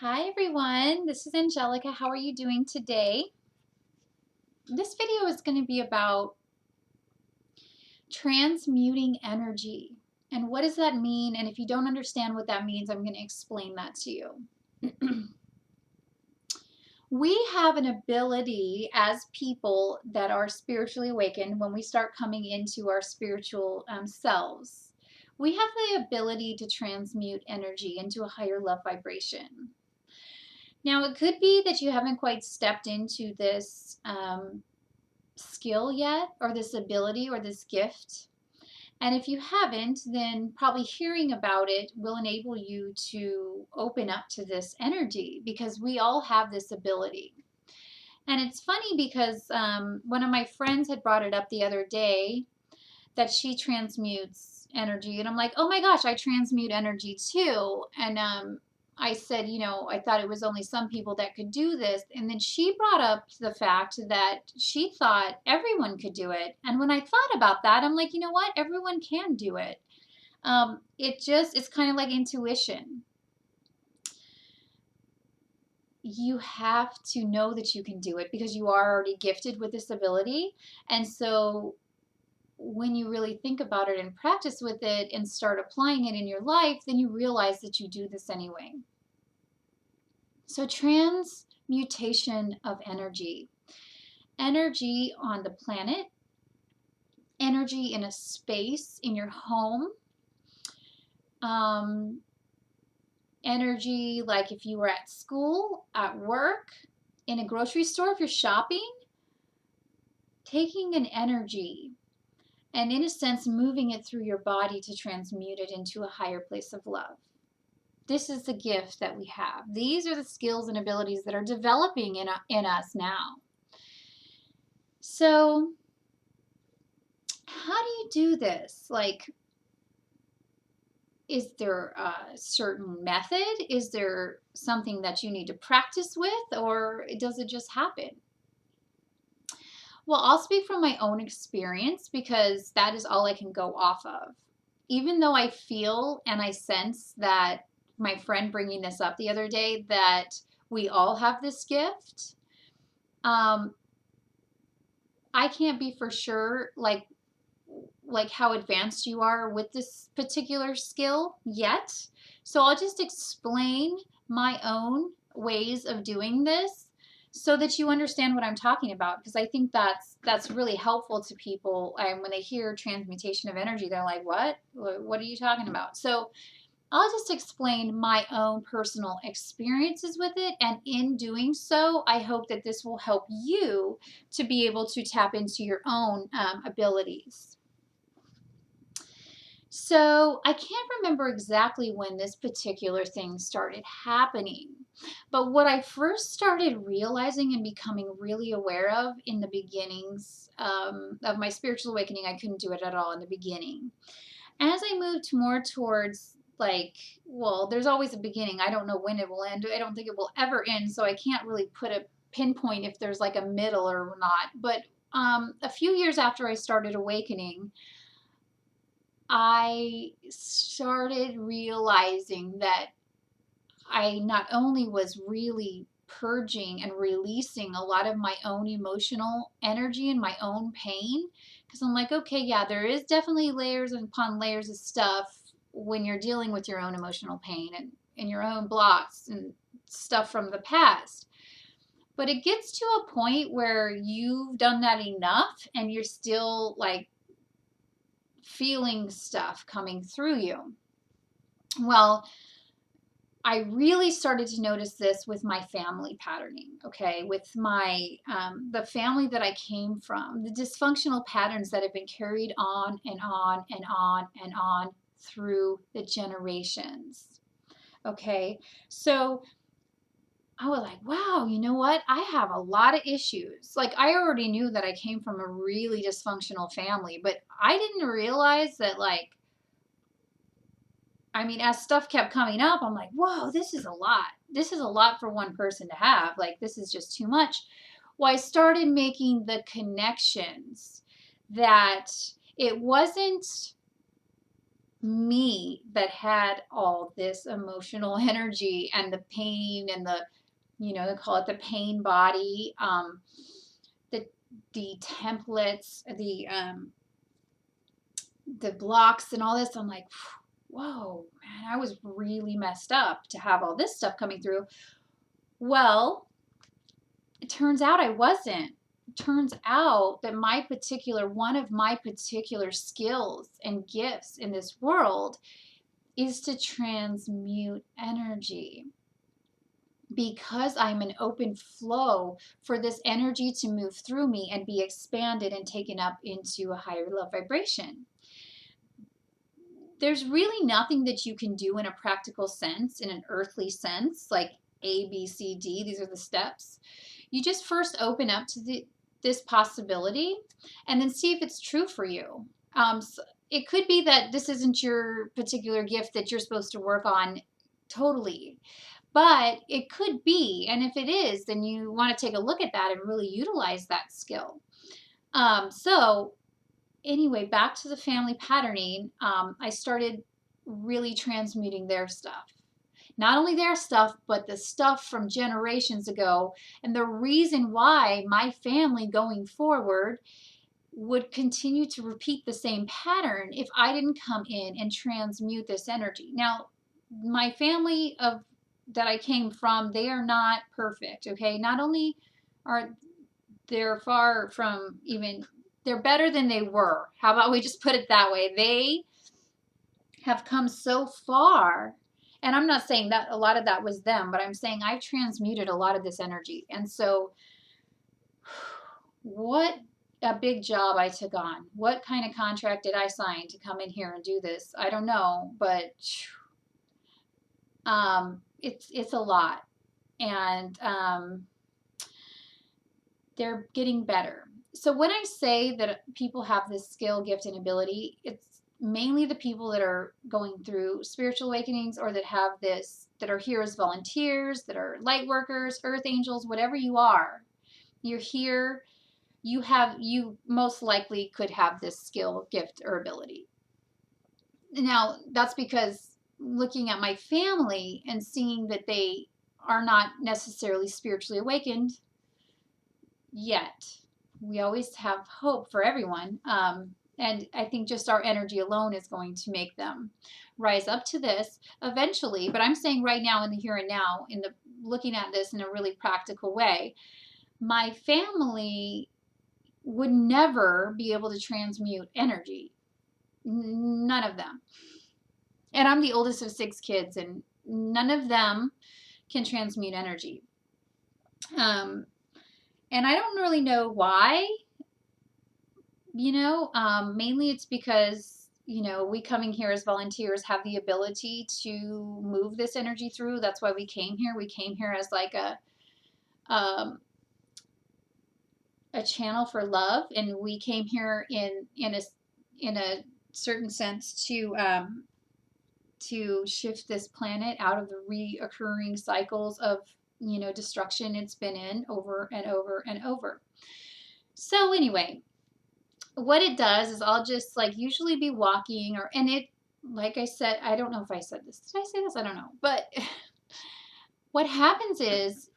Hi everyone, this is Angelica. How are you doing today? This video is going to be about transmuting energy. And what does that mean? And if you don't understand what that means, I'm going to explain that to you. We have an ability as people that are spiritually awakened when we start coming into our spiritual selves. We have the ability to transmute energy into a higher love vibration. Now, it could be that you haven't quite stepped into this skill yet, or this ability, or this gift. And if you haven't, then probably hearing about it will enable you to open up to this energy, because we all have this ability. And it's funny because one of my friends had brought it up the other day that she transmutes energy. And I'm like, oh my gosh, I transmute energy too. And I said, I thought it was only some people that could do this. And then she brought up the fact that she thought everyone could do it. And when I thought about that, I'm like, you know what? Everyone can do it. It's kind of like intuition. You have to know that you can do it because you are already gifted with this ability. And so when you really think about it and practice with it and start applying it in your life, then you realize that you do this anyway. So transmutation of energy. Energy on the planet, energy in a space in your home, energy like if you were at school, at work, in a grocery store, if you're shopping, taking an energy and in a sense moving it through your body to transmute it into a higher place of love. This is the gift that we have. These are the skills and abilities that are developing in us now. So how do you do this? Like, is there a certain method? Is there something that you need to practice with, or does it just happen? Well, I'll speak from my own experience because that is all I can go off of. Even though I feel and I sense that my friend bringing this up the other day, that we all have this gift, I can't be for sure like how advanced you are with this particular skill yet. So I'll just explain my own ways of doing this so that you understand what I'm talking about, because I think that's really helpful to people. And when they hear transmutation of energy, they're like, what are you talking about? So I'll just explain my own personal experiences with it, and in doing so, I hope that this will help you to be able to tap into your own abilities. So I can't remember exactly when this particular thing started happening, but what I first started realizing and becoming really aware of in the beginnings of my spiritual awakening, I couldn't do it at all in the beginning. As I moved more towards well, there's always a beginning. I don't know when it will end. I don't think it will ever end, so I can't really put a pinpoint if there's like a middle or not. But a few years after I started awakening, I started realizing that I not only was really purging and releasing a lot of my own emotional energy and my own pain, because I'm like, okay, yeah, there is definitely layers upon layers of stuff when you're dealing with your own emotional pain and your own blocks and stuff from the past. But it gets to a point where you've done that enough and you're still like feeling stuff coming through you. Well, I really started to notice this with my family patterning, okay, with my the family that I came from, the dysfunctional patterns that have been carried on and on and on and on through the generations. Okay, so I was like, wow, you know what? I have a lot of issues. Like, I already knew that I came from a really dysfunctional family, but I didn't realize that, like, I mean, as stuff kept coming up, I'm like, whoa, this is a lot. This is a lot for one person to have. Like, this is just too much. Well, I started making the connections that it wasn't me that had all this emotional energy and the pain and the, they call it the pain body, the templates, the blocks and all this. I'm like, whoa, man, I was really messed up to have all this stuff coming through. Well, it turns out I wasn't. It turns out that one of my particular skills and gifts in this world is to transmute energy, because I'm an open flow for this energy to move through me and be expanded and taken up into a higher love vibration. There's really nothing that you can do in a practical sense, in an earthly sense, like A, B, C, D. These are the steps. You just first open up to this possibility and then see if it's true for you. So it could be that this isn't your particular gift that you're supposed to work on totally, but it could be. And if it is, then you want to take a look at that and really utilize that skill. So anyway, back to the family patterning, I started really transmuting their stuff. Not only their stuff, but the stuff from generations ago. And the reason why my family going forward would continue to repeat the same pattern if I didn't come in and transmute this energy. Now, my family that I came from, they are not perfect, okay? Not only are they're far from even, they're better than they were. How about we just put it that way? They have come so far. And I'm not saying that a lot of that was them, but I'm saying I've transmuted a lot of this energy. And so what a big job I took on. What kind of contract did I sign to come in here and do this? I don't know, but it's a lot. And they're getting better. So when I say that people have this skill, gift, and ability, it's mainly the people that are going through spiritual awakenings, or that have this, that are here as volunteers, that are light workers, earth angels, whatever you are. You're here, you most likely could have this skill, gift, or ability. Now, that's because looking at my family and seeing that they are not necessarily spiritually awakened yet. We always have hope for everyone. And I think just our energy alone is going to make them rise up to this eventually. But I'm saying right now, in the here and now, looking at this in a really practical way, my family would never be able to transmute energy. None of them. And I'm the oldest of 6 kids, and none of them can transmute energy. And I don't really know why. Mainly it's because, we coming here as volunteers have the ability to move this energy through. That's why we came here. We came here as like a channel for love, and we came here in a certain sense to shift this planet out of the reoccurring cycles of, destruction it's been in over and over and over. So anyway, what it does is I'll just usually be walking, and it, like I said, I don't know if I said this. Did I say this? I don't know. But what happens is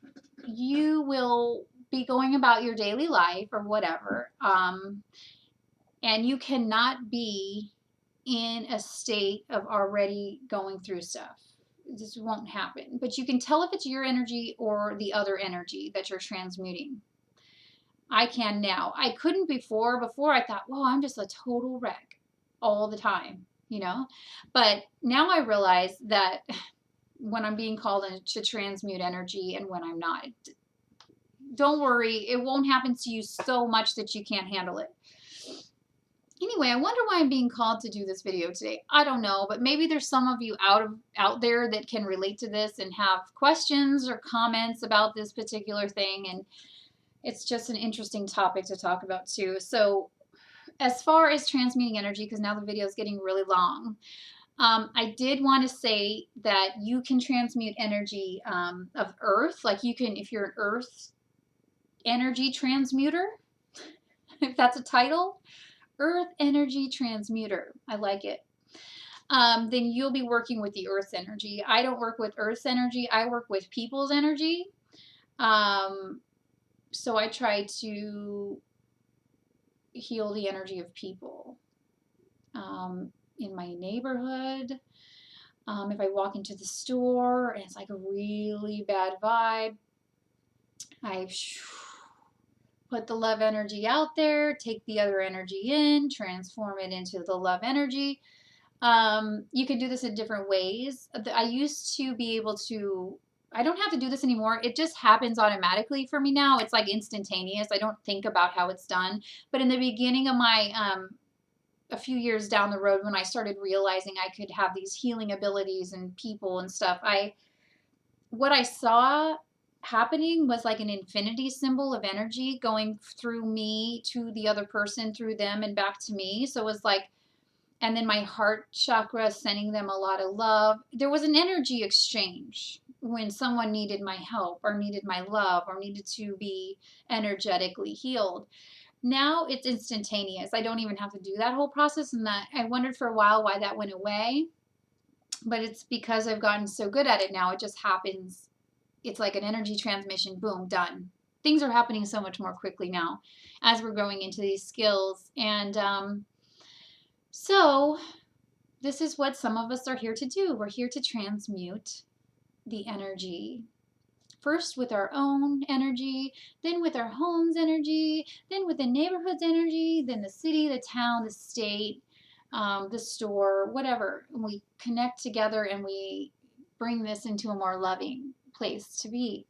you will be going about your daily life or whatever, and you cannot be in a state of already going through stuff. This won't happen. But you can tell if it's your energy or the other energy that you're transmuting. I can now. I couldn't before. Before I thought, well, I'm just a total wreck all the time, But now I realize that when I'm being called to transmute energy and when I'm not. Don't worry, it won't happen to you so much that you can't handle it. Anyway, I wonder why I'm being called to do this video today. I don't know, but maybe there's some of you out there that can relate to this and have questions or comments about this particular thing, and it's just an interesting topic to talk about too. So as far as transmuting energy, because now the video is getting really long, I did want to say that you can transmute energy of earth. Like you can, if you're an earth energy transmuter, if that's a title, earth energy transmuter. I like it. then you'll be working with the Earth's energy. I don't work with Earth's energy. I work with people's energy. So I try to heal the energy of people in my neighborhood. If I walk into the store and it's like a really bad vibe, I put the love energy out there, take the other energy in, transform it into the love energy. You can do this in different ways. I used to be able to, I don't have to do this anymore. It just happens automatically for me now. It's like instantaneous. I don't think about how it's done. But in the beginning of my, a few years down the road, when I started realizing I could have these healing abilities and people and stuff, what I saw happening was like an infinity symbol of energy going through me to the other person, through them and back to me. So it was like, and then my heart chakra sending them a lot of love. There was an energy exchange when someone needed my help or needed my love or needed to be energetically healed. Now it's instantaneous. I don't even have to do that whole process, and that I wondered for a while why that went away. But it's because I've gotten so good at it now. It just happens. It's like an energy transmission, boom, done. Things are happening so much more quickly now as we're growing into these skills. And so this is what some of us are here to do. We're here to transmute the energy. First with our own energy, then with our home's energy, then with the neighborhood's energy, then the city, the town, the state, the store, whatever. And we connect together and we bring this into a more loving place to be.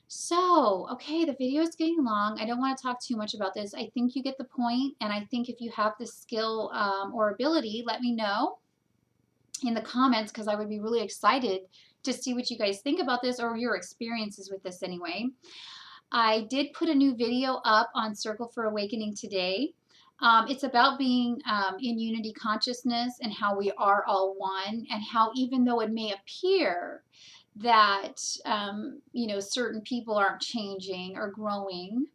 So, okay, the video is getting long. I don't want to talk too much about this. I think you get the point, and I think if you have this skill or ability, let me know in the comments, because I would be really excited to see what you guys think about this or your experiences with this anyway. I did put a new video up on Circle for Awakening today. It's about being in unity consciousness and how we are all one, and how even though it may appear that you know, certain people aren't changing or growing,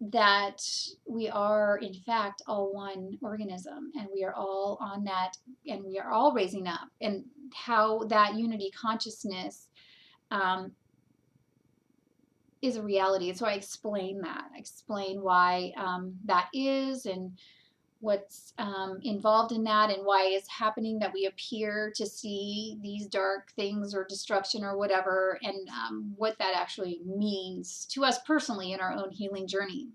that we are in fact all one organism, and we are all on that, and we are all raising up, and how that unity consciousness is a reality. So I explain that. I explain why that is, and what's involved in that, and why it's happening that we appear to see these dark things or destruction or whatever, and what that actually means to us personally in our own healing journey.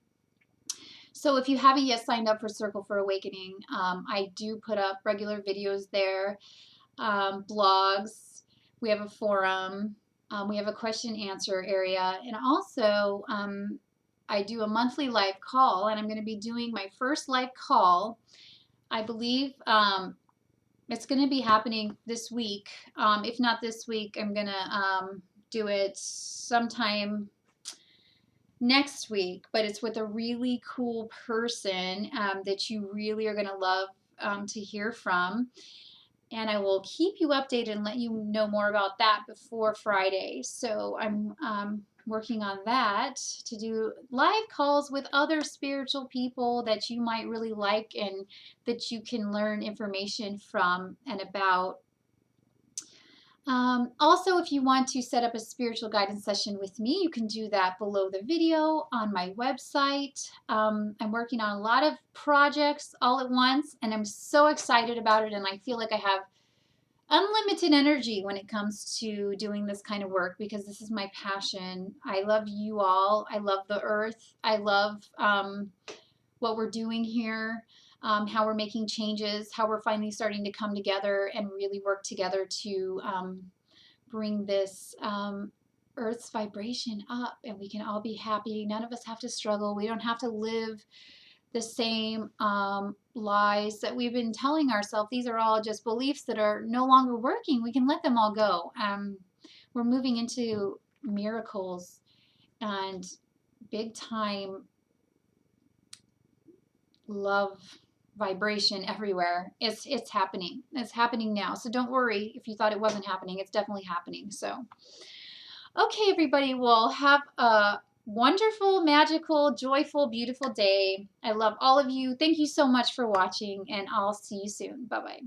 So if you haven't yet signed up for Circle for Awakening, I do put up regular videos there, blogs, we have a forum, we have a question answer area, and also I do a monthly live call, and I'm going to be doing my first live call. I believe it's going to be happening this week. If not this week, I'm going to do it sometime next week, but it's with a really cool person that you really are going to love to hear from. And I will keep you updated and let you know more about that before Friday. So I'm working on that, to do live calls with other spiritual people that you might really like and that you can learn information from and about. Also, if you want to set up a spiritual guidance session with me, you can do that below the video on my website. I'm working on a lot of projects all at once, and I'm so excited about it, and I feel like I have unlimited energy when it comes to doing this kind of work, because this is my passion. I love you all. I love the earth. I love what we're doing here. How we're making changes, how we're finally starting to come together and really work together to bring this Earth's vibration up, and we can all be happy. None of us have to struggle. We don't have to live the same lies that we've been telling ourselves. These are all just beliefs that are no longer working. We can let them all go. We're moving into miracles and big time love vibration everywhere. It's happening. It's happening now. So don't worry if you thought it wasn't happening. It's definitely happening. So, okay, everybody, well, have a wonderful, magical, joyful, beautiful day. I love all of you. Thank you so much for watching, and I'll see you soon. Bye-bye.